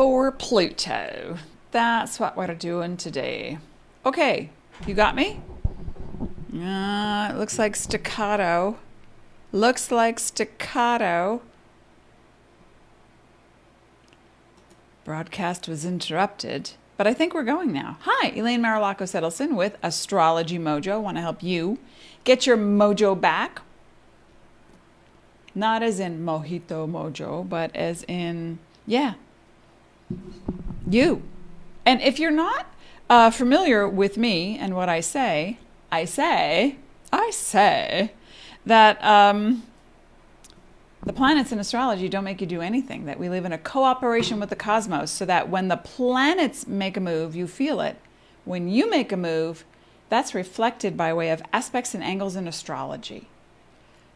for Pluto. That's what we're doing today. Okay, you got me? It looks like staccato. Looks like staccato. Broadcast was interrupted, but I think we're going now. Hi, Elaine Marolakos Edelson with Astrology Mojo. I want to help you get your mojo back. Not as in mojito mojo, but as in, yeah, you. And if you're not familiar with me and what I say that the planets in astrology don't make you do anything, that we live in a cooperation with the cosmos, so that when the planets make a move, you feel it. When you make a move, that's reflected by way of aspects and angles in astrology.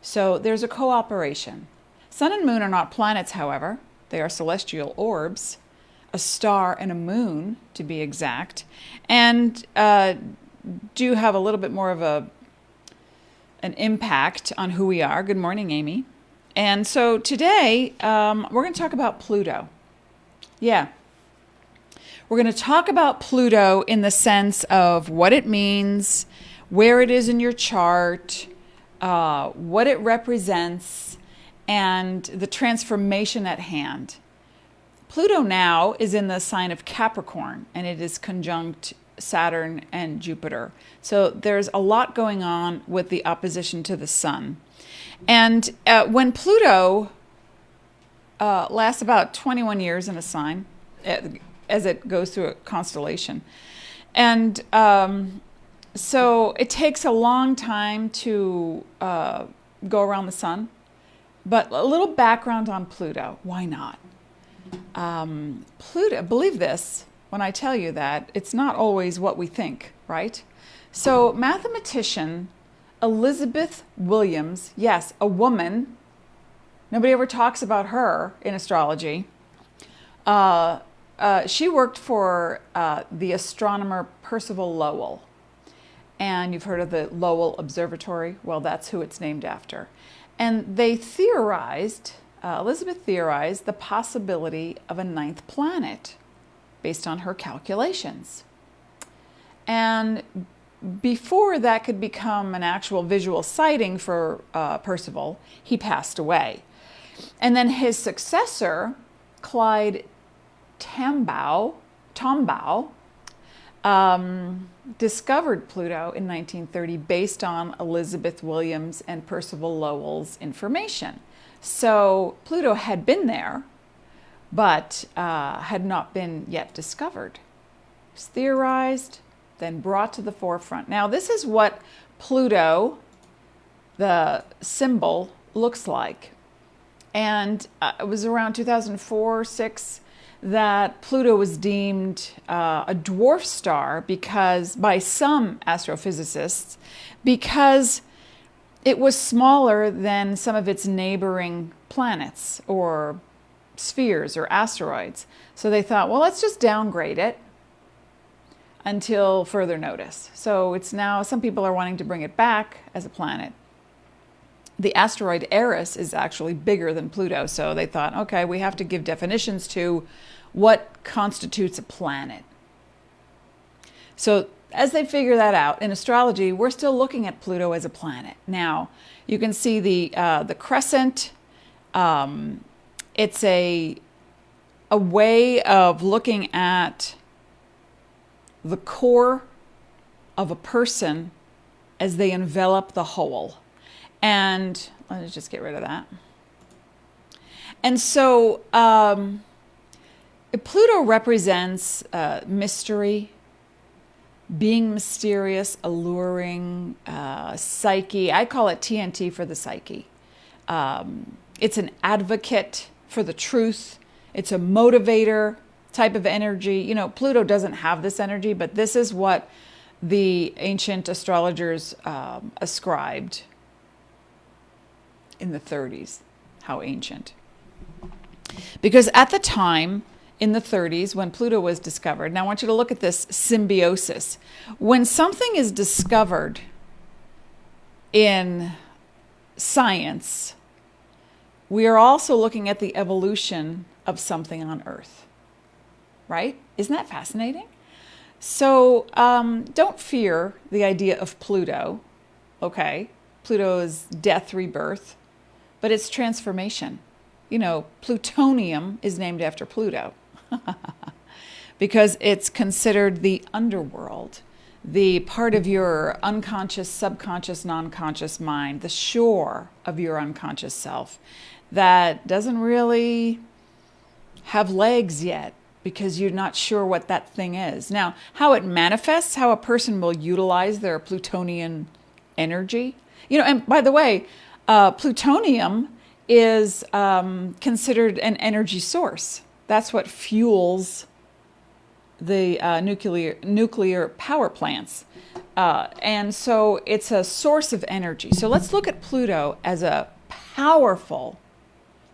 So there's a cooperation. Sun and moon are not planets, however. They are celestial orbs, a star and a moon, to be exact, and do have a little bit more of an impact on who we are. Good morning, Amy. And so today, we're going to talk about Pluto. Yeah. We're going to talk about Pluto in the sense of what it means, where it is in your chart, what it represents, and the transformation at hand. Pluto now is in the sign of Capricorn, and it is conjunct Saturn and Jupiter. So there's a lot going on with the opposition to the sun. And when Pluto lasts about 21 years in a sign, as it goes through a constellation. And so it takes a long time to go around the sun. But a little background on Pluto. Why not? Pluto, believe this when I tell you that it's not always what we think, right? So mathematician Elizabeth Williams, yes, a woman, nobody ever talks about her in astrology. She worked for the astronomer Percival Lowell. And you've heard of the Lowell Observatory? Well, that's who it's named after. And they theorized, Elizabeth theorized the possibility of a ninth planet based on her calculations. And before that could become an actual visual sighting for Percival, he passed away. And then his successor, Clyde Tombaugh, discovered Pluto in 1930 based on Elizabeth Williams and Percival Lowell's information. So Pluto had been there, but had not been yet discovered. It was theorized, then brought to the forefront. Now, this is what Pluto, the symbol, looks like. And it was around 2004-06 that Pluto was deemed a dwarf star by some astrophysicists, because it was smaller than some of its neighboring planets or spheres or asteroids. So they thought, well, let's just downgrade it until further notice. So it's now, some people are wanting to bring it back as a planet. The asteroid Eris is actually bigger than Pluto, so they thought, okay, we have to give definitions to what constitutes a planet. So as they figure that out, in astrology, we're still looking at Pluto as a planet. Now, you can see the crescent. It's a way of looking at the core of a person as they envelop the whole. And let's just get rid of that. And so Pluto represents mystery, being mysterious, alluring, psyche. I call it TNT for the psyche. It's an advocate for the truth. It's a motivator type of energy. You know, Pluto doesn't have this energy, but this is what the ancient astrologers ascribed in the 30s. How ancient. Because at the time, in the 30s, when Pluto was discovered, now I want you to look at this symbiosis. When something is discovered in science, we are also looking at the evolution of something on Earth. right? Isn't that fascinating? So don't fear the idea of Pluto, okay? Pluto is death, rebirth, but it's transformation. You know, plutonium is named after Pluto because it's considered the underworld, the part of your unconscious, subconscious, non-conscious mind, the shore of your unconscious self that doesn't really have legs yet because you're not sure what that thing is. Now, how it manifests, how a person will utilize their plutonian energy. You know, and by the way, plutonium is considered an energy source. That's what fuels the nuclear power plants. And so it's a source of energy. So let's look at Pluto as a powerful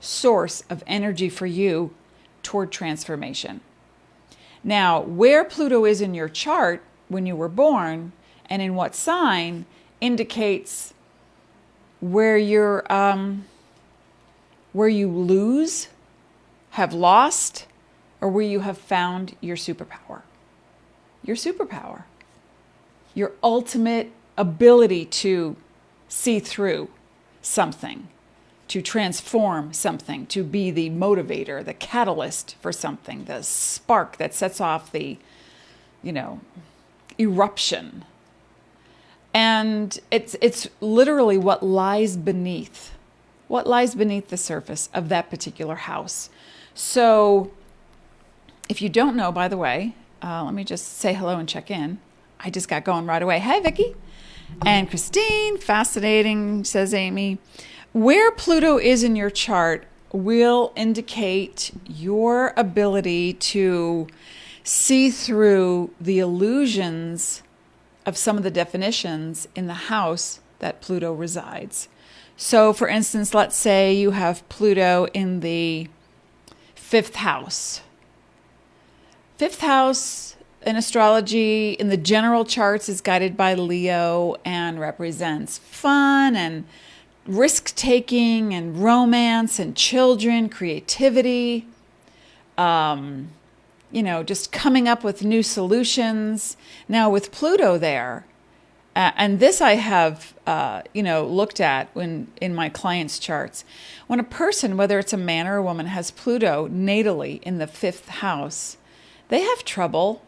source of energy for you toward transformation. Now, where Pluto is in your chart when you were born and in what sign indicates where you're where you lose, have lost, or where you have found your superpower. Your superpower. Your ultimate ability to see through something, to transform something, to be the motivator, the catalyst for something, the spark that sets off the, eruption. And it's literally what lies beneath the surface of that particular house. So if you don't know, by the way, let me just say hello and check in. I just got going right away. Hey, Vicki. And Christine, fascinating, says Amy. Where Pluto is in your chart will indicate your ability to see through the illusions of some of the definitions in the house that Pluto resides. So, for instance, let's say you have Pluto in the 5th house. 5th house in astrology, in the general charts, is guided by Leo and represents fun and risk-taking and romance and children, creativity, just coming up with new solutions. Now with Pluto there, and this I have, looked at in my clients' charts. When a person, whether it's a man or a woman, has Pluto natally in the 5th house, they have trouble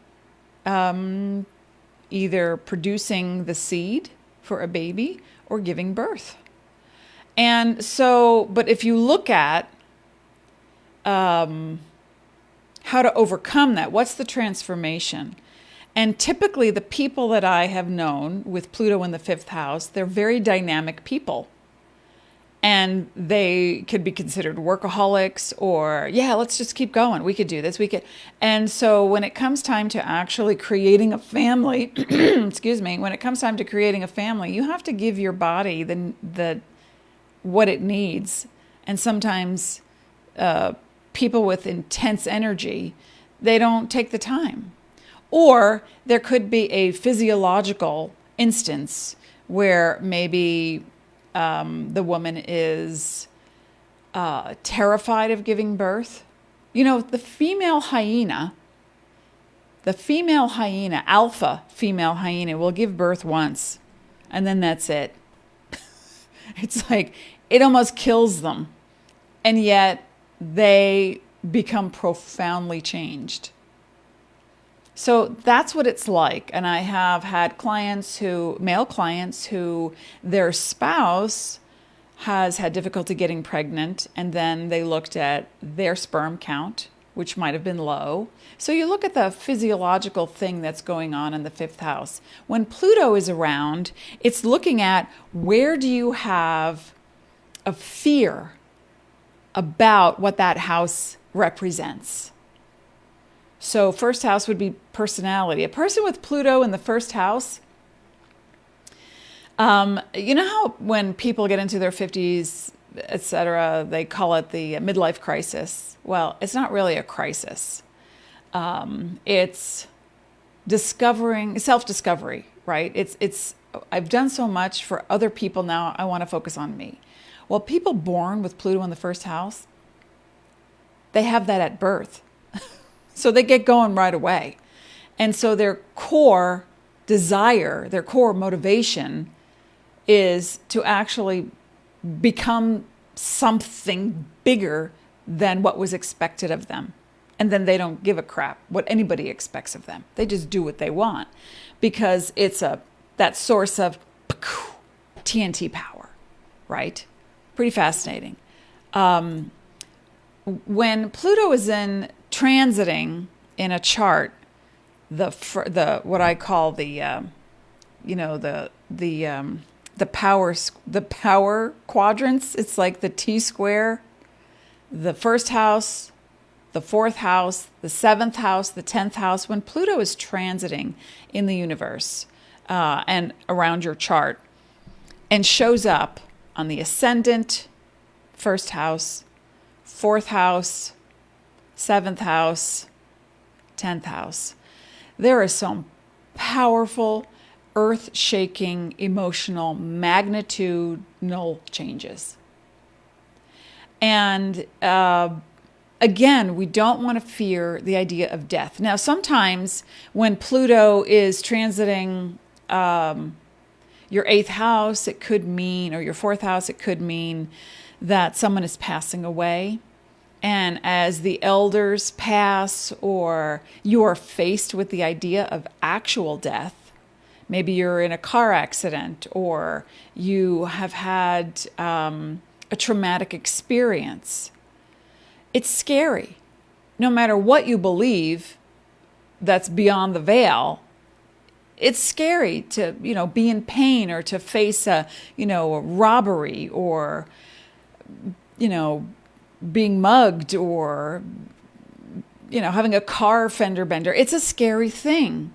either producing the seed for a baby or giving birth. And so, but if you look at how to overcome that, what's the transformation? And typically the people that I have known with Pluto in the 5th house, they're very dynamic people. And they could be considered workaholics or, let's just keep going. We could do this. And so when it comes time to actually creating a family, when it comes time to creating a family, you have to give your body the what it needs. And sometimes people with intense energy, they don't take the time. Or there could be a physiological instance where maybe the woman is terrified of giving birth. The female hyena, alpha female hyena, will give birth once, and then that's it. It's like it almost kills them, and yet they become profoundly changed. So that's what it's like. And I have had male clients who their spouse has had difficulty getting pregnant, and then they looked at their sperm count, which might have been low. So you look at the physiological thing that's going on in the 5th house. When Pluto is around, it's looking at where do you have a fear about what that house represents. So 1st house would be personality. A person with Pluto in the 1st house, you know how when people get into their 50s, etc., they call it the midlife crisis? Well, it's not really a crisis. It's self-discovery, right? I've done so much for other people now, I want to focus on me. Well, people born with Pluto in the 1st house, they have that at birth. So they get going right away. And so their core desire, their core motivation is to actually become something bigger than what was expected of them. And then they don't give a crap what anybody expects of them. They just do what they want because it's that source of TNT power, right? Pretty fascinating. When Pluto is in transiting in a chart, the what I call the power quadrants. It's like the T-square, the first house, the fourth house, the seventh house, the 10th house. When Pluto is transiting in the universe and around your chart and shows up on the ascendant, first house, fourth house, seventh house, 10th house, there are some powerful, earth-shaking, emotional, magnitudinal changes. And again, we don't want to fear the idea of death. Now, sometimes when Pluto is transiting your 8th house, it could mean, or your 4th house, it could mean that someone is passing away. And as the elders pass, or you are faced with the idea of actual death, maybe you're in a car accident, or you have had a traumatic experience. It's scary. No matter what you believe that's beyond the veil, it's scary to, be in pain or to face a robbery or, being mugged or, having a car fender bender. It's a scary thing,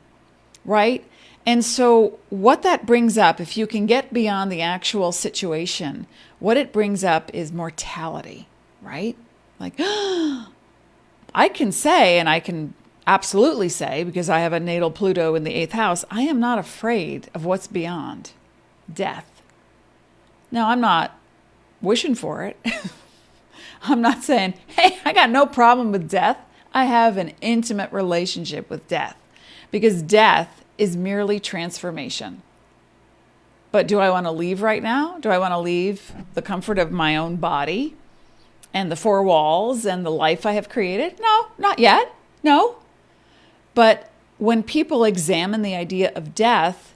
right? And so what that brings up, if you can get beyond the actual situation, what it brings up is mortality, right? Like, I can say, and I can absolutely say, because I have a natal Pluto in the 8th house, I am not afraid of what's beyond death. Now, I'm not wishing for it. I'm not saying, hey, I got no problem with death. I have an intimate relationship with death because death is merely transformation. But do I want to leave right now? Do I want to leave the comfort of my own body and the 4 walls and the life I have created? No, not yet. No. But when people examine the idea of death,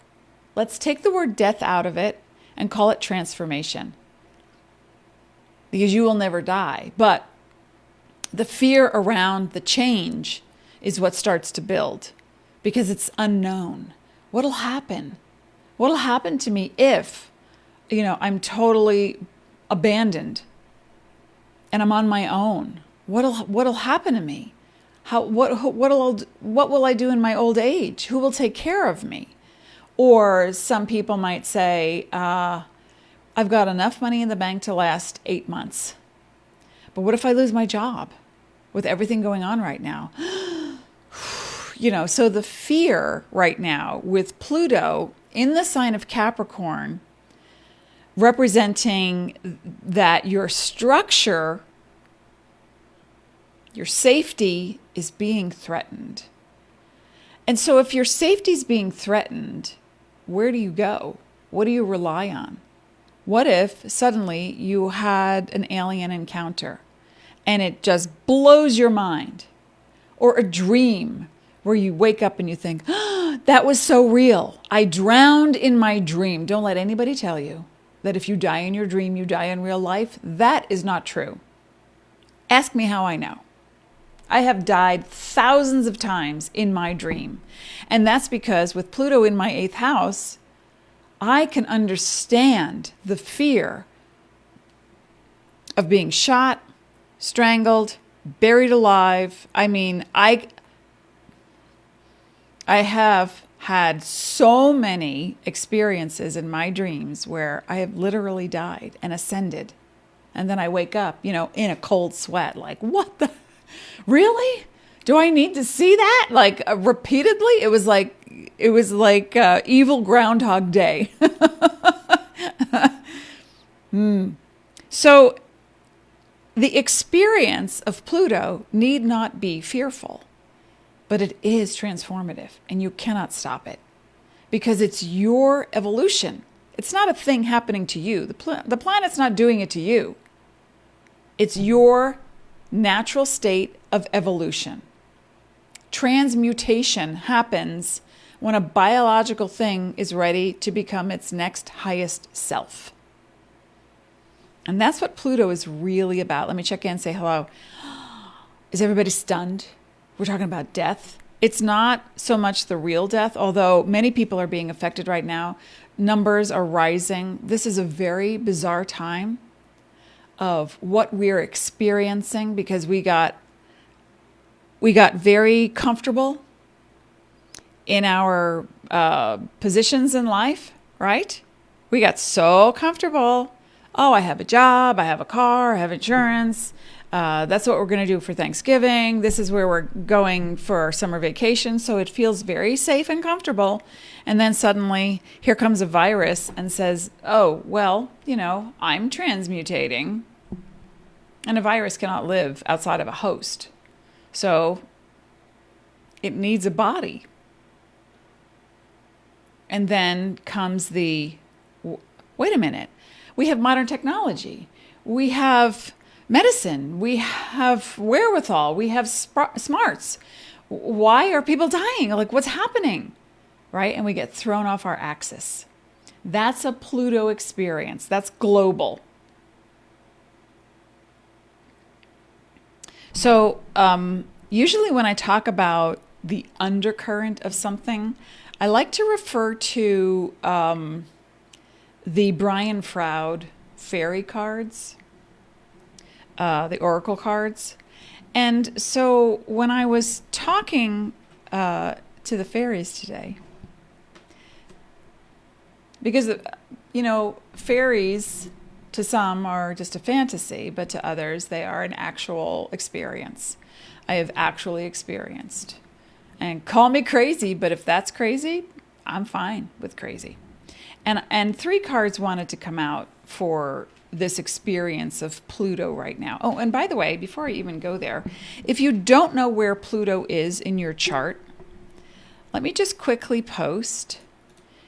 let's take the word death out of it and call it transformation. Because you will never die. But the fear around the change is what starts to build because it's unknown. What'll happen? What'll happen to me if, I'm totally abandoned and I'm on my own? What'll happen to me? What will I do in my old age? Who will take care of me? Or some people might say, I've got enough money in the bank to last 8 months. But what if I lose my job with everything going on right now? So the fear right now with Pluto in the sign of Capricorn, representing that your structure, your safety is being threatened. And so if your safety is being threatened, where do you go? What do you rely on? What if suddenly you had an alien encounter and it just blows your mind? Or a dream where you wake up and you think, that was so real. I drowned in my dream. Don't let anybody tell you that if you die in your dream, you die in real life. That is not true. Ask me how I know. I have died thousands of times in my dream. And that's because with Pluto in my 8th house, I can understand the fear of being shot, strangled, buried alive. I mean, I have had so many experiences in my dreams where I have literally died and ascended. And then I wake up, in a cold sweat, like, what the, really? Do I need to see that? Like repeatedly? It was like evil Groundhog Day. So the experience of Pluto need not be fearful. but it is transformative and you cannot stop it because it's your evolution. It's not a thing happening to you. The planet's not doing it to you. It's your natural state of evolution. Transmutation happens when a biological thing is ready to become its next highest self. And that's what Pluto is really about. Let me check in and say hello. Is everybody stunned? We're talking about death. It's not so much the real death, although many people are being affected right now. Numbers are rising. This is a very bizarre time of what we're experiencing because we got very comfortable in our positions in life, right? We got so comfortable. Oh, I have a job, I have a car, I have insurance. That's what we're going to do for Thanksgiving. This is where we're going for our summer vacation. So it feels very safe and comfortable. And then suddenly here comes a virus and says, oh, well, I'm transmutating. And a virus cannot live outside of a host. So it needs a body. And then comes wait a minute. We have modern technology. We have medicine. We have wherewithal. We have smarts. Why are people dying? Like, what's happening? Right? And we get thrown off our axis. That's a Pluto experience. That's global. So usually when I talk about the undercurrent of something, I like to refer to the Brian Froud fairy cards, the oracle cards. And so when I was talking to the fairies today, because, fairies to some are just a fantasy, but to others, they are an actual experience. I have actually experienced. And call me crazy, but if that's crazy, I'm fine with crazy. And 3 cards wanted to come out for this experience of Pluto right now. Oh, and by the way, before I even go there, if you don't know where Pluto is in your chart, let me just quickly post.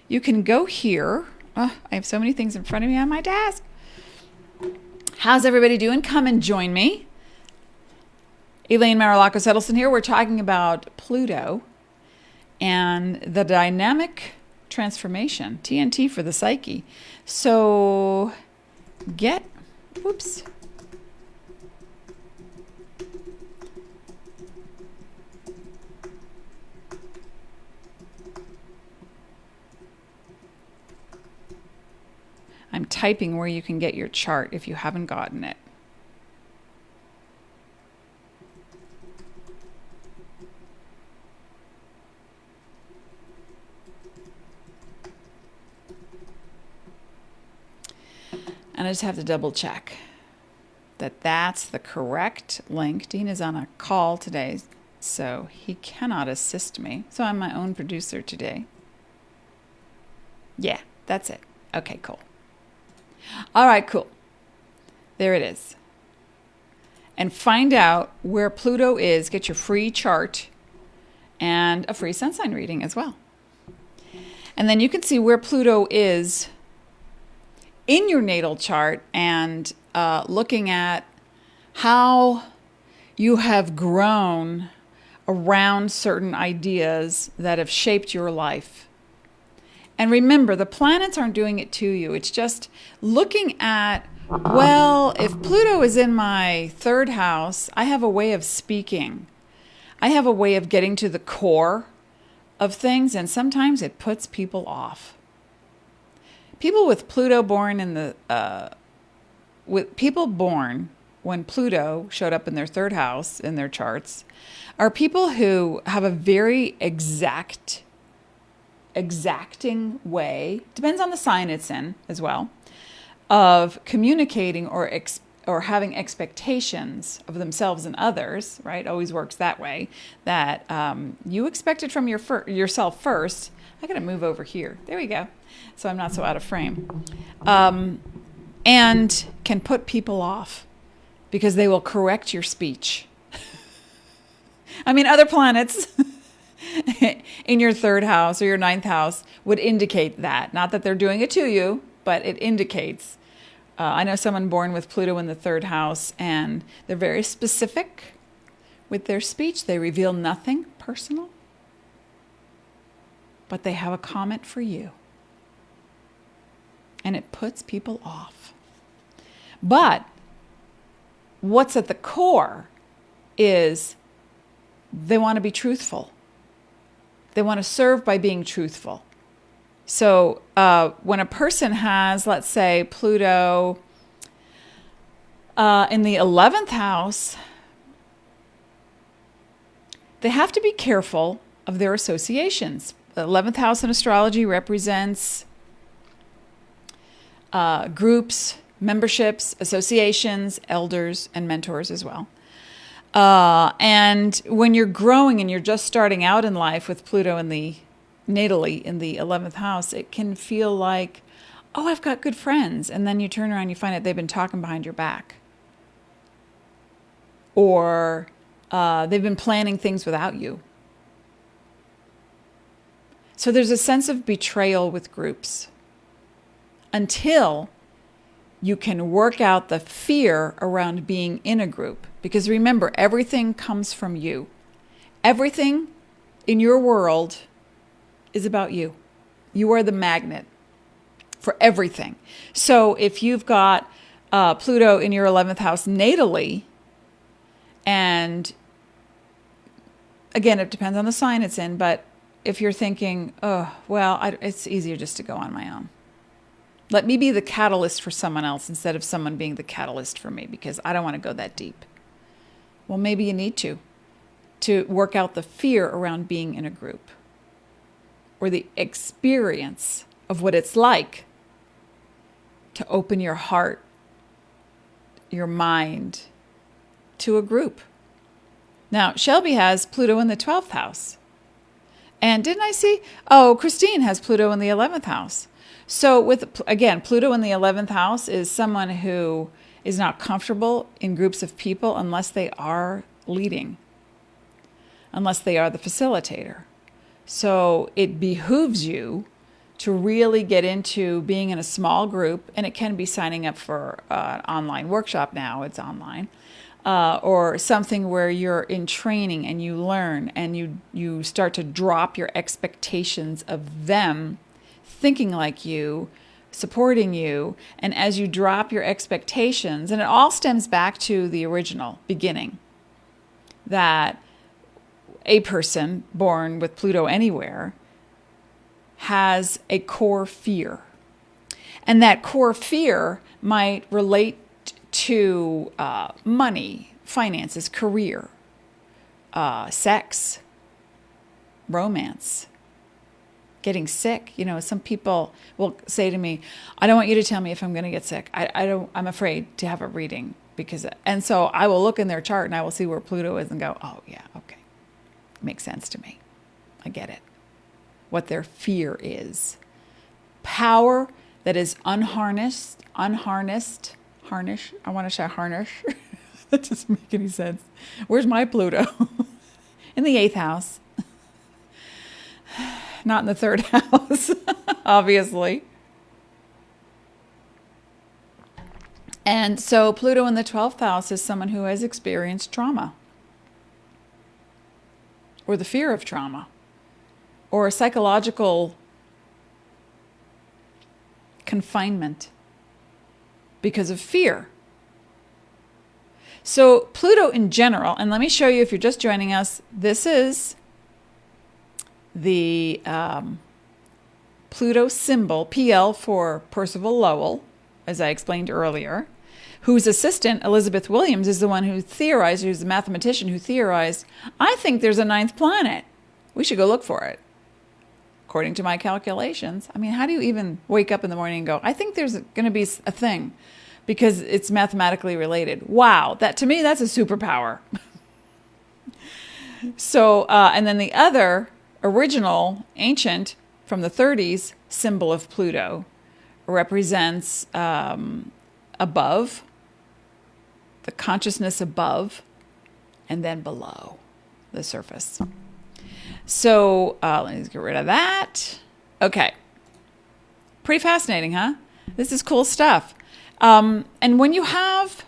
You can go here. Oh, I have so many things in front of me on my desk. How's everybody doing? Come and join me. Elaine Marolakos Edelson here. We're talking about Pluto and the dynamic transformation, TNT for the psyche. So whoops. I'm typing where you can get your chart if you haven't gotten it. And I just have to double check that that's the correct link. Dean is on a call today, so he cannot assist me. So I'm my own producer today. Yeah, that's it. Okay, cool. All right, cool. There it is. And find out where Pluto is. Get your free chart and a free sun sign reading as well. And then you can see where Pluto is in your natal chart and looking at how you have grown around certain ideas that have shaped your life. And remember, the planets aren't doing it to you. It's just looking at, well, if Pluto is in my 3rd house, I have a way of speaking. I have a way of getting to the core of things, and sometimes it puts people off. People with Pluto born with people born when Pluto showed up in their 3rd house in their charts are people who have a very exacting way, depends on the sign it's in as well, of communicating or having expectations of themselves and others, right? Always works that way, that you expect it from yourself first. I got to move over here. There we go. So I'm not so out of frame. And can put people off because they will correct your speech. I mean, other planets in your third house or your ninth house would indicate that. Not that they're doing it to you, but it indicates. I know someone born with Pluto in the third house, and they're very specific with their speech. They reveal nothing personal, but they have a comment for you. And it puts people off. But what's at the core is they want to be truthful. They want to serve by being truthful. So when a person has, let's say, Pluto in the 11th house, they have to be careful of their associations. The 11th house in astrology represents groups, memberships, associations, elders, and mentors as well. And when you're growing and you're just starting out in life with Pluto natally in the 11th house, it can feel like, oh, I've got good friends. And then you turn around and you find out they've been talking behind your back. Or they've been planning things without you. So there's a sense of betrayal with groups until you can work out the fear around being in a group. Because remember, everything comes from you. Everything in your world is about you. You are the magnet for everything. So if you've got Pluto in your 11th house natally, and again, it depends on the sign it's in, but if you're thinking, oh, well, it's easier just to go on my own. Let me be the catalyst for someone else instead of someone being the catalyst for me, because I don't want to go that deep. Well, maybe you need to work out the fear around being in a group, or the experience of what it's like to open your heart, your mind to a group. Now, Shelby has Pluto in the 12th house. And didn't I see? Oh, Christine has Pluto in the 11th house. So again, Pluto in the 11th house is someone who is not comfortable in groups of people unless they are leading, unless they are the facilitator. So it behooves you to really get into being in a small group, and it can be signing up for an online workshop now, it's online, or something where you're in training and you learn and you start to drop your expectations of them thinking like you, supporting you, and as you drop your expectations, and it all stems back to the original beginning, that a person born with Pluto anywhere has a core fear. And that core fear might relate to money, finances, career, sex, romance, getting sick. You know, some people will say to me, I don't want you to tell me if I'm going to get sick. I'm afraid to have a reading and so I will look in their chart and I will see where Pluto is and go, oh yeah, okay. Makes sense to me. I get it. What their fear is. Power that is unharnessed, harness. I want to say harness. That doesn't make any sense. Where's my Pluto? In the 8th house. Not in the 3rd house, obviously. And so Pluto in the 12th house is someone who has experienced trauma, or the fear of trauma, or a psychological confinement because of fear. So Pluto in general, and let me show you if you're just joining us, this is the Pluto symbol, PL for Percival Lowell, as I explained earlier, whose assistant, Elizabeth Williams, is the one who theorized, who's the mathematician who theorized, I think there's a 9th planet. We should go look for it. According to my calculations. I mean, how do you even wake up in the morning and go, I think there's going to be a thing because it's mathematically related. Wow. That, to me, that's a superpower. So, and then the other original, ancient, from the 30s, symbol of Pluto represents above, the consciousness above, and then below the surface. So let's get rid of that. Okay. Pretty fascinating, huh? This is cool stuff. And when you have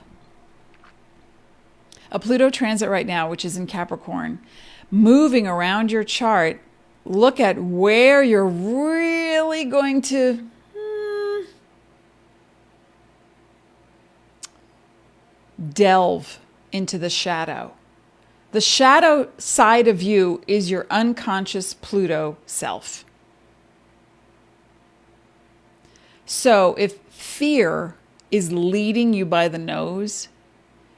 a Pluto transit right now, which is in Capricorn, moving around your chart, look at where you're really going to delve into the shadow. The shadow side of you is your unconscious Pluto self. So if fear is leading you by the nose,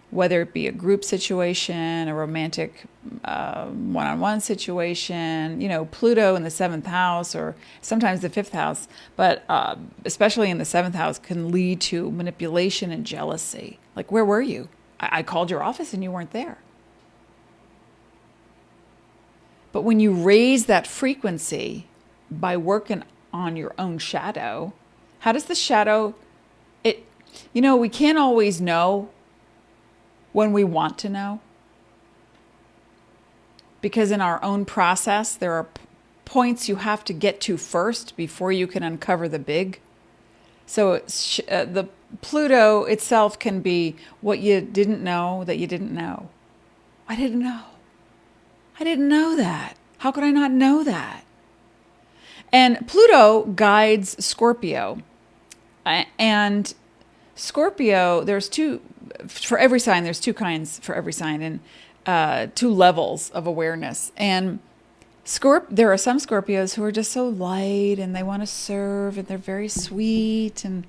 whether it be a group situation, a romantic one-on-one situation, Pluto in the 7th house or sometimes the 5th house, but especially in the 7th house can lead to manipulation and jealousy. Like, where were you? I called your office and you weren't there. But when you raise that frequency by working on your own shadow, how does the shadow, we can't always know when we want to know. Because in our own process, there are points you have to get to first before you can uncover the big. So the Pluto itself can be what you didn't know that you didn't know. I didn't know. I didn't know that. How could I not know that? And Pluto guides Scorpio. And Scorpio, for every sign, there's 2 kinds for every sign and 2 levels of awareness. And there are some Scorpios who are just so light and they want to serve and they're very sweet and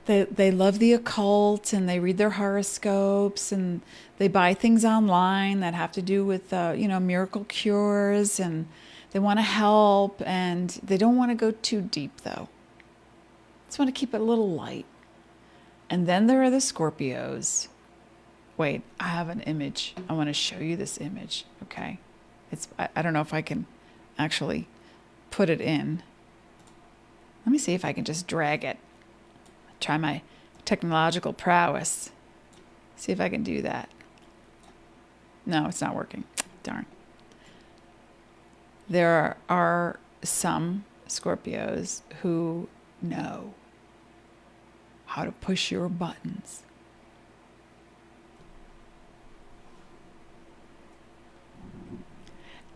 they love the occult and they read their horoscopes and they buy things online that have to do with, miracle cures, and they want to help and they don't want to go too deep though. Just want to keep it a little light. And then there are the Scorpios. Wait, I have an image. I want to show you this image, okay? I don't know if I can actually put it in. Let me see if I can just drag it. Try my technological prowess. See if I can do that. No, it's not working. Darn. There are some Scorpios who know how to push your buttons.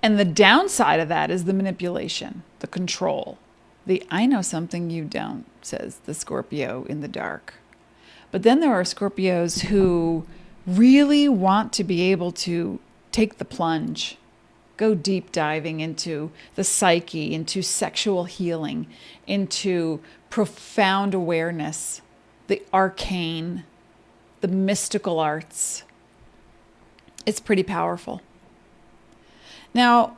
And the downside of that is the manipulation, the control. The I know something you don't, says the Scorpio in the dark. But then there are Scorpios who really want to be able to take the plunge, go deep diving into the psyche, into sexual healing, into profound awareness, the arcane, the mystical arts. It's pretty powerful. Now,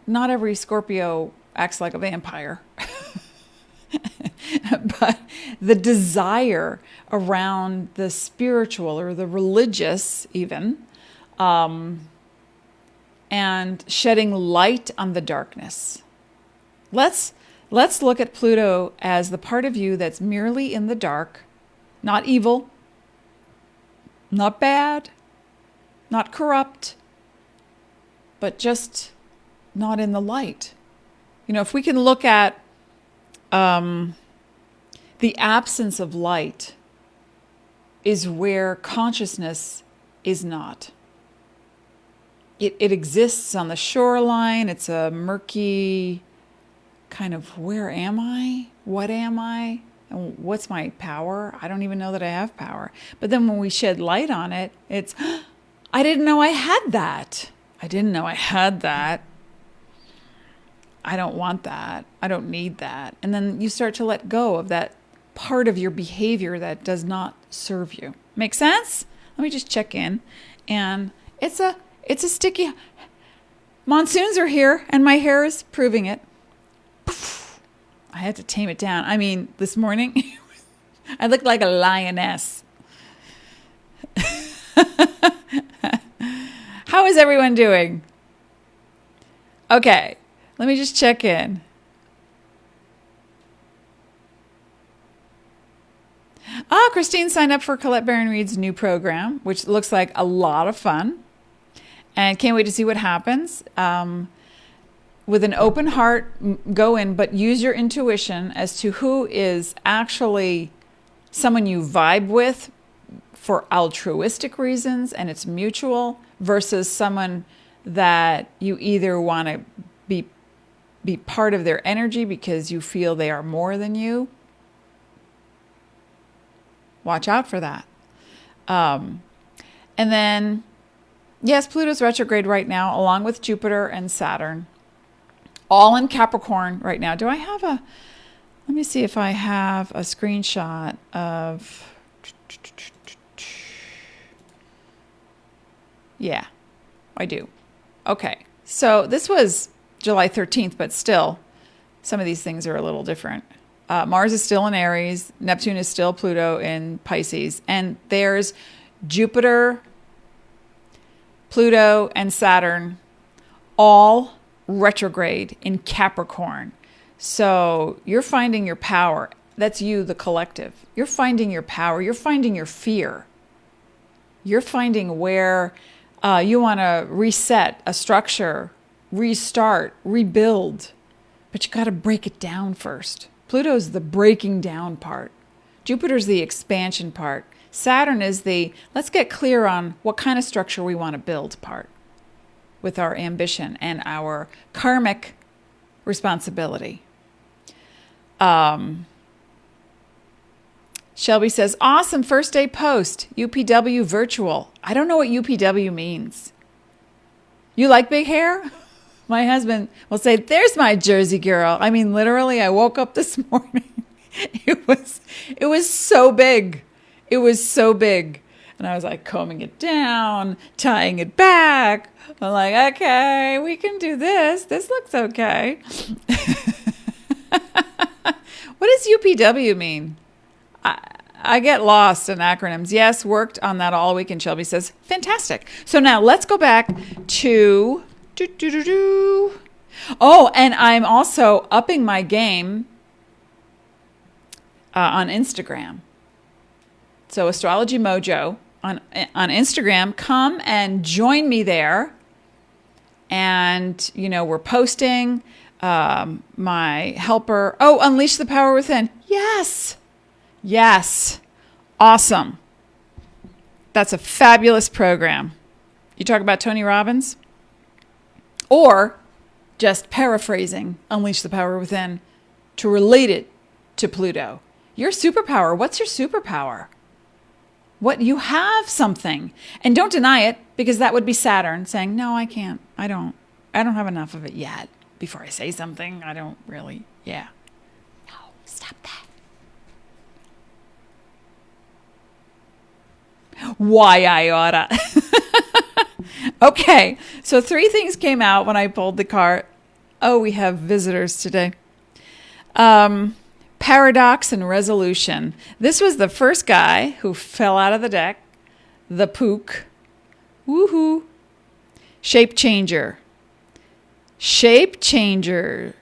not every Scorpio acts like a vampire. But the desire around the spiritual or the religious even, and shedding light on the darkness. Let's look at Pluto as the part of you that's merely in the dark, not evil, not bad, not corrupt, but just not in the light. If we can look at the absence of light is where consciousness is not. It exists on the shoreline. It's a murky kind of, where am I? What am I? And what's my power? I don't even know that I have power. But then when we shed light on it, it's, I didn't know I had that. I didn't know I had that. I don't want that. I don't need that. And then you start to let go of that part of your behavior that does not serve you. Make sense? Let me just check in. And it's a sticky, monsoons are here and my hair is proving it. I had to tame it down. I mean, this morning, I looked like a lioness. How is everyone doing? Okay, let me just check in. Christine signed up for Colette Baron Reed's new program, which looks like a lot of fun. And can't wait to see what happens. With an open heart, go in, but use your intuition as to who is actually someone you vibe with for altruistic reasons and it's mutual, versus someone that you either want to be part of their energy because you feel they are more than you. Watch out for that. And then, yes, Pluto's retrograde right now, along with Jupiter and Saturn, all in Capricorn right now. Do I have let me see if I have a screenshot of, yeah, I do. Okay, so this was July 13th, but still, some of these things are a little different. Mars is still in Aries. Neptune is still Pluto in Pisces. And there's Jupiter, Pluto, and Saturn all retrograde in Capricorn. So you're finding your power. That's you, the collective. You're finding your power. You're finding your fear. You're finding where you want to reset a structure, restart, rebuild. But you got to break it down first. Pluto's the breaking down part. Jupiter's the expansion part. Saturn is the let's get clear on what kind of structure we want to build part, with our ambition and our karmic responsibility. Shelby says, awesome first day post, UPW virtual. I don't know what UPW means. You like big hair? My husband will say, there's my Jersey girl. I mean, literally, I woke up this morning. It was so big. It was so big. And I was like combing it down, tying it back. I'm like, okay, we can do this. This looks okay. What does UPW mean? I get lost in acronyms. Yes, worked on that all week. And Shelby says, fantastic. So now let's go back to... Oh, and I'm also upping my game on Instagram. So Astrology Mojo on Instagram. Come and join me there. And, you know, we're posting my helper. Oh, Unleash the Power Within. Yes. Yes. Awesome. That's a fabulous program. You talk about Tony Robbins? Or just paraphrasing Unleash the Power Within to relate it to Pluto. Your superpower. What's your superpower? What you have something. And don't deny it, because that would be Saturn saying, no, I can't. I don't have enough of it yet. Before I say something, I don't really. Yeah. No, stop that. Why I oughta. Okay, so 3 things came out when I pulled the card. Oh, we have visitors today. Paradox and resolution. This was the first guy who fell out of the deck. The Pook. Woohoo. Shape changer. Shape changer.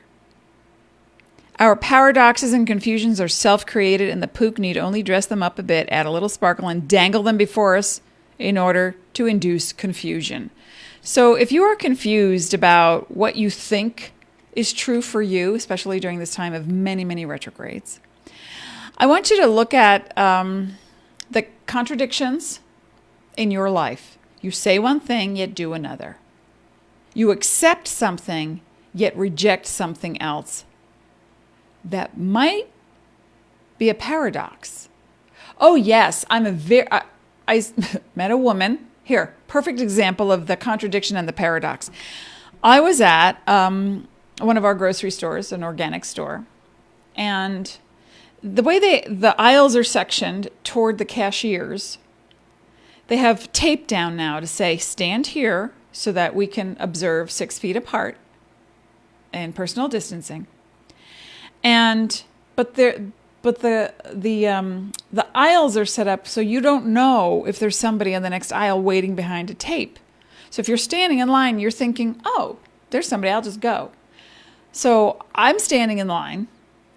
Our paradoxes and confusions are self-created, and the Pook need only dress them up a bit, add a little sparkle, and dangle them before us in order to induce confusion. So if you are confused about what you think is true for you, especially during this time of many, many retrogrades, I want you to look at the contradictions in your life. You say one thing, yet do another. You accept something, yet reject something else. That might be a paradox. Oh, yes, I met a woman. Here, perfect example of the contradiction and the paradox. I was at one of our grocery stores, an organic store, and the way the aisles are sectioned toward the cashiers, they have tape down now to say, stand here so that we can observe 6 feet apart and personal distancing. But the aisles are set up so you don't know if there's somebody on the next aisle waiting behind a tape. So if you're standing in line, you're thinking, oh, there's somebody, I'll just go. So I'm standing in line,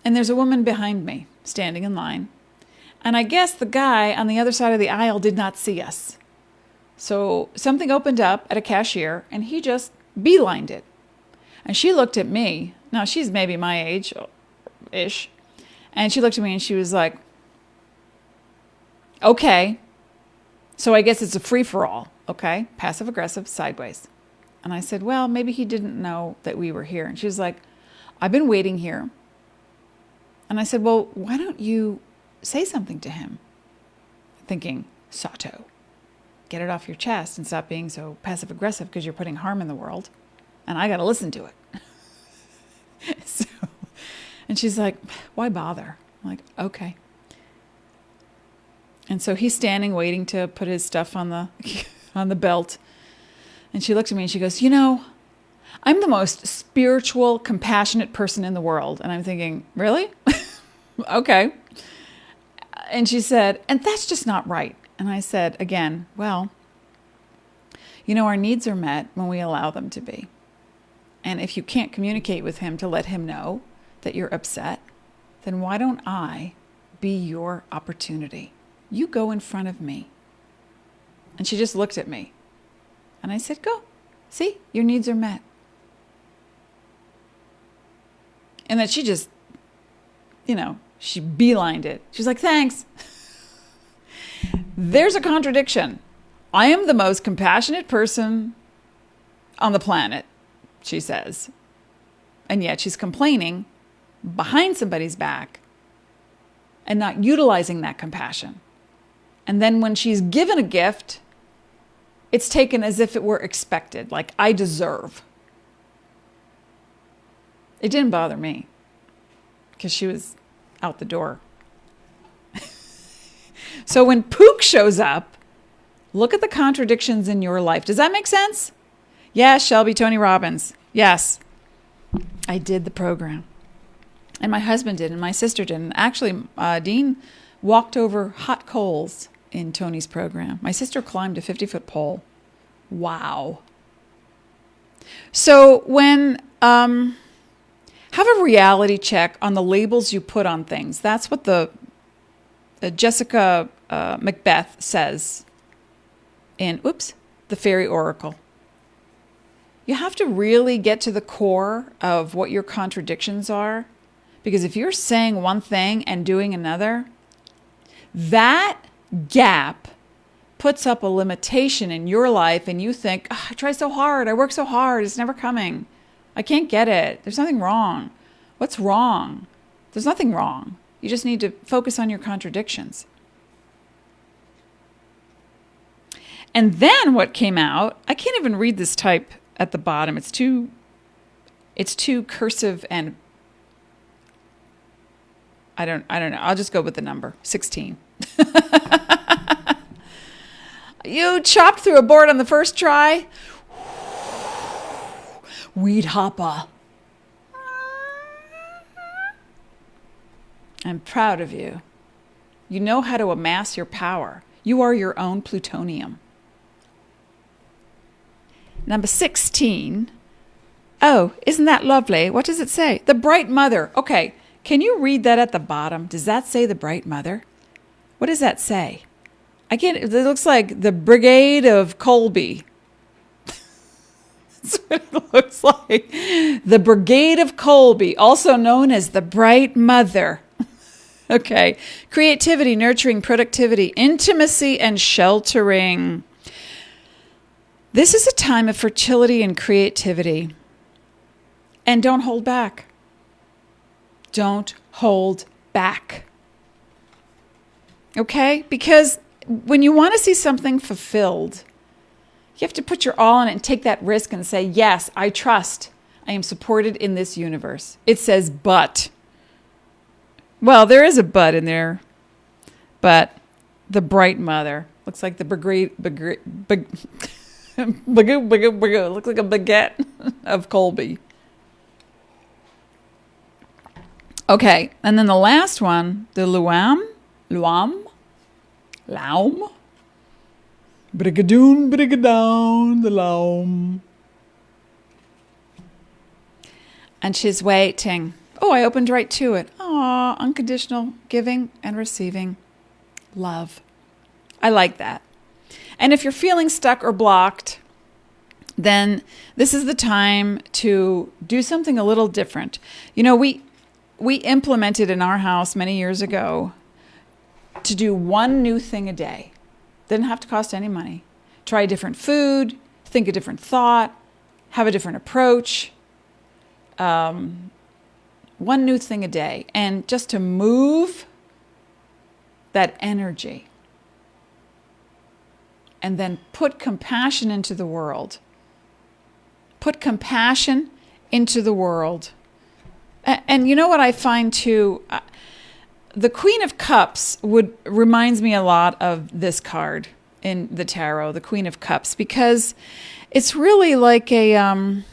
and there's a woman behind me standing in line. And I guess the guy on the other side of the aisle did not see us. So something opened up at a cashier and he just beelined it. And she looked at me. Now, she's maybe my age-ish. And she looked at me and she was like, okay. So I guess it's a free-for-all, okay? Passive-aggressive, sideways. And I said, well, maybe he didn't know that we were here. And she was like, I've been waiting here. And I said, well, why don't you say something to him? Thinking, Sato, get it off your chest and stop being so passive-aggressive because you're putting harm in the world. And I got to listen to it. And she's like, why bother? I'm like, okay. And so he's standing waiting to put his stuff on the belt. And she looked at me and she goes, you know, I'm the most spiritual, compassionate person in the world. And I'm thinking, really? Okay. And she said, and that's just not right. And I said, again, well, you know, our needs are met when we allow them to be. And if you can't communicate with him to let him know that you're upset, then why don't I be your opportunity? You go in front of me. And she just looked at me. And I said, go. See, your needs are met. And then she just, you know, she beelined it. She's like, thanks. There's a contradiction. I am the most compassionate person on the planet, she says. And yet she's complaining behind somebody's back and not utilizing that compassion. And then when she's given a gift, it's taken as if it were expected, like I deserve. It didn't bother me because she was out the door. So when Pook shows up, look at the contradictions in your life. Does that make sense? Yes, Shelby, Tony Robbins. Yes. I did the program. And my husband did, and my sister did. And actually, Dean walked over hot coals in Tony's program. My sister climbed a 50-foot pole. Wow. So when, have a reality check on the labels you put on things. That's what the Jessica Macbeth says in, the Fairy Oracle. You have to really get to the core of what your contradictions are. Because if you're saying one thing and doing another, that gap puts up a limitation in your life and you think, oh, I try so hard, I work so hard, it's never coming. I can't get it. There's something wrong. What's wrong? There's nothing wrong. You just need to focus on your contradictions. And then what came out, I can't even read this type at the bottom. It's too cursive and I don't know. I'll just go with the number 16. You chopped through a board on the first try. Weed hopper. I'm proud of you. You know how to amass your power. You are your own plutonium. Number 16. Oh, isn't that lovely? What does it say? The Bright Mother. Okay, can you read that at the bottom? Does that say the Bright Mother? What does that say? It looks like the Brigade of Colby. That's what it looks like. The Brigade of Colby, also known as the Bright Mother. Okay. Creativity, nurturing, productivity, intimacy, and sheltering. This is a time of fertility and creativity. And don't hold back. Don't hold back. Okay? Because when you want to see something fulfilled, you have to put your all in it and take that risk and say, yes, I trust. I am supported in this universe. It says but. Well, there is a but in there. But the Bright Mother looks like the looks like a baguette of Colby. Okay, and then the last one, the Laum, Brigadoon, Brigadown, the Laum. And she's waiting. Oh, I opened right to it. Aw, unconditional giving and receiving love. I like that. And if you're feeling stuck or blocked, then this is the time to do something a little different. We implemented in our house many years ago to do one new thing a day. Didn't have to cost any money. Try a different food, think a different thought, have a different approach. One new thing a day. And just to move that energy. And then put compassion into the world. Put compassion into the world. And you know what I find too? The Queen of Cups reminds me a lot of this card in the tarot, the Queen of Cups, because it's really like knowing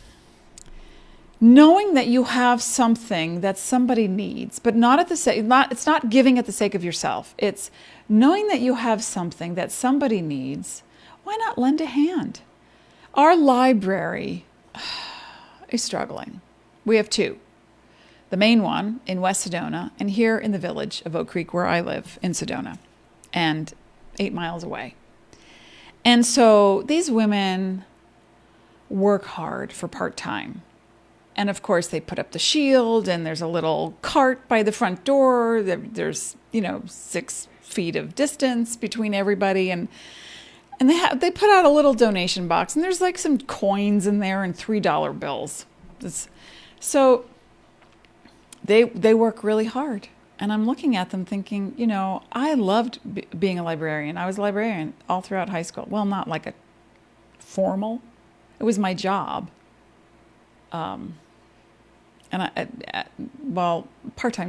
that you have something that somebody needs, but it's not giving at the sake of yourself. It's knowing that you have something that somebody needs. Why not lend a hand? Our library is struggling. We have two. The main one in West Sedona, and here in the village of Oak Creek, where I live in Sedona, and 8 miles away. And so these women work hard for part-time. And of course, they put up the shield, and there's a little cart by the front door. There's 6 feet of distance between everybody, and they put out a little donation box, and there's like some coins in there and $3 bills. So they work really hard. And I'm looking at them thinking, I loved being a librarian. I was a librarian all throughout high school. Well, not like a formal. It was my job. Part-time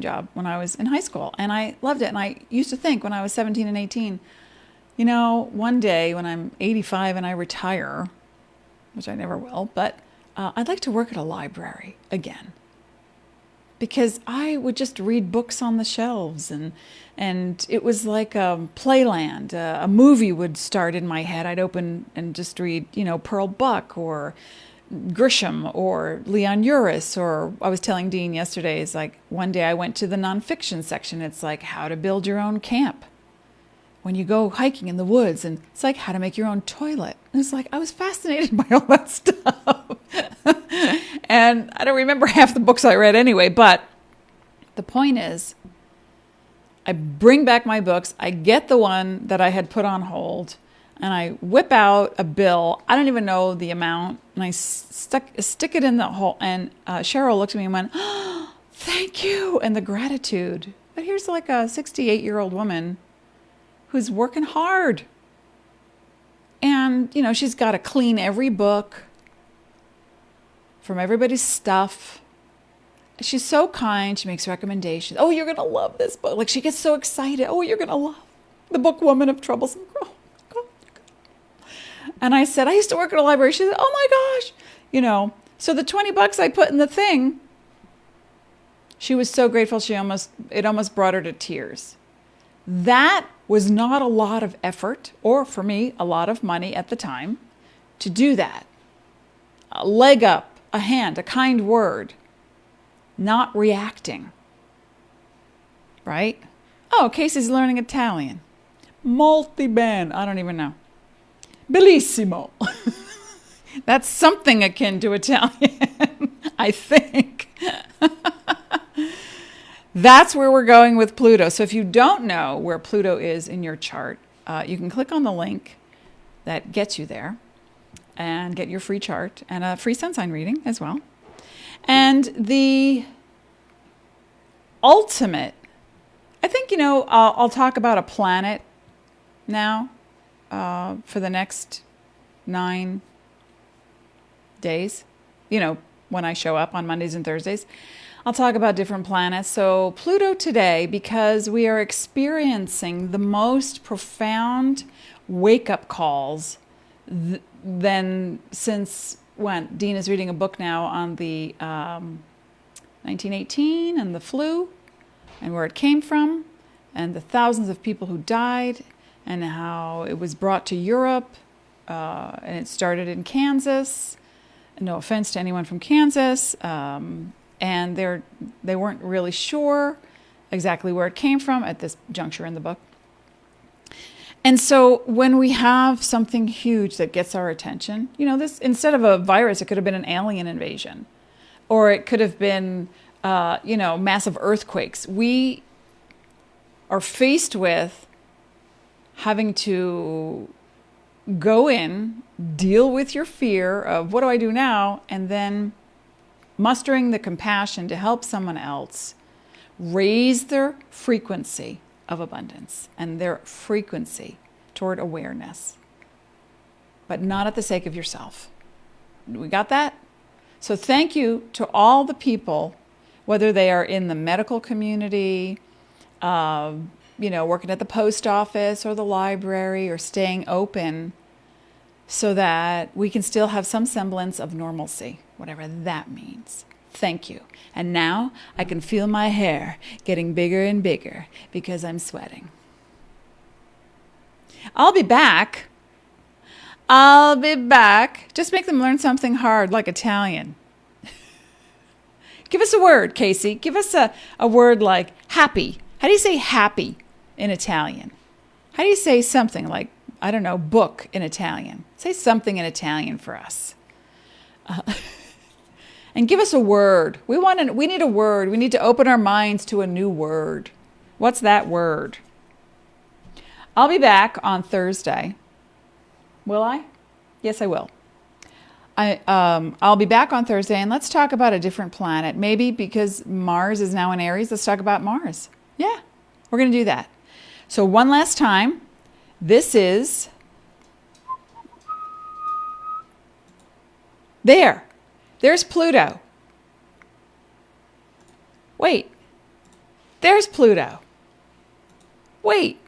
job when I was in high school. And I loved it. And I used to think when I was 17 and 18, one day when I'm 85 and I retire, which I never will, but I'd like to work at a library again. Because I would just read books on the shelves, and it was like a playland. A movie would start in my head. I'd open and just read, Pearl Buck or Grisham or Leon Uris. Or I was telling Dean yesterday, it's like one day I went to the nonfiction section. It's like how to build your own camp when you go hiking in the woods, and it's like how to make your own toilet. And it's like I was fascinated by all that stuff. And I don't remember half the books I read anyway, but the point is, I bring back my books, I get the one that I had put on hold, and I whip out a bill. I don't even know the amount, and I stick it in the hole. And Cheryl looked at me and went, "Oh, thank you," and the gratitude. But here's like a 68-year-old woman who's working hard. And, she's got to clean every book from everybody's stuff. She's so kind. She makes recommendations. Oh, you're going to love this book. Like, she gets so excited. Oh, you're going to love The Book Woman of Troublesome Growth. And I said, I used to work at a library. She said, oh my gosh. So the $20 I put in the thing, she was so grateful. It almost brought her to tears. That was not a lot of effort, or for me, a lot of money at the time to do that. A leg up, a hand, a kind word, not reacting. Right? Oh, Casey's learning Italian. Molto bene. I don't even know. Bellissimo. That's something akin to Italian, I think. That's where we're going with Pluto. So if you don't know where Pluto is in your chart, you can click on the link that gets you there and get your free chart and a free sun sign reading as well. And the ultimate, I think, I'll talk about a planet now for the next 9 days, when I show up on Mondays and Thursdays. I'll talk about different planets. So Pluto today, because we are experiencing the most profound wake-up calls than since when? Dean is reading a book now on the 1918 and the flu and where it came from and the thousands of people who died and how it was brought to Europe and it started in Kansas. No offense to anyone from Kansas. And they weren't really sure exactly where it came from at this juncture in the book. And so when we have something huge that gets our attention, this, instead of a virus, it could have been an alien invasion, or it could have been, massive earthquakes. We are faced with having to go in, deal with your fear of what do I do now, and then mustering the compassion to help someone else raise their frequency of abundance and their frequency toward awareness, but not at the sake of yourself. We got that? So thank you to all the people, whether they are in the medical community, working at the post office or the library, or staying open so that we can still have some semblance of normalcy, whatever that means. Thank you. And now I can feel my hair getting bigger and bigger because I'm sweating. I'll be back. Just make them learn something hard, like Italian. Give us a word, Casey. Give us a word like happy. How do you say happy in Italian? How do you say something like, I don't know, book in Italian? Say something in Italian for us. And give us a word. We need a word. We need to open our minds to a new word. What's that word? I'll be back on Thursday. Will I? Yes, I will. I'll be back on Thursday, and let's talk about a different planet. Maybe because Mars is now in Aries, let's talk about Mars. Yeah, we're going to do that. So one last time, this is there. There's Pluto. Wait. There's Pluto. Wait.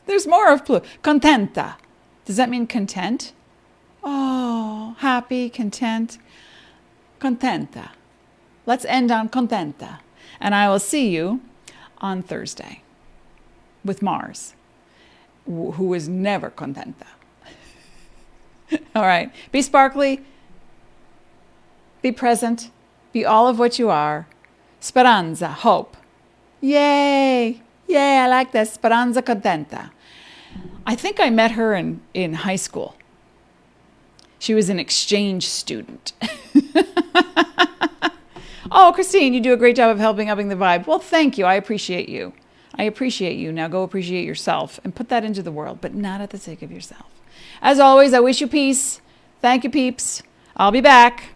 There's more of Pluto. Contenta. Does that mean content? Oh, happy, content. Contenta. Let's end on contenta. And I will see you on Thursday with Mars, who is never contenta. All right. Be sparkly. Be present. Be all of what you are. Speranza, hope. Yay. Yay, I like that. Speranza contenta. I think I met her in high school. She was an exchange student. Oh, Christine, you do a great job of upping the vibe. Well, thank you. I appreciate you. I appreciate you. Now go appreciate yourself and put that into the world, but not at the sake of yourself. As always, I wish you peace. Thank you, peeps. I'll be back.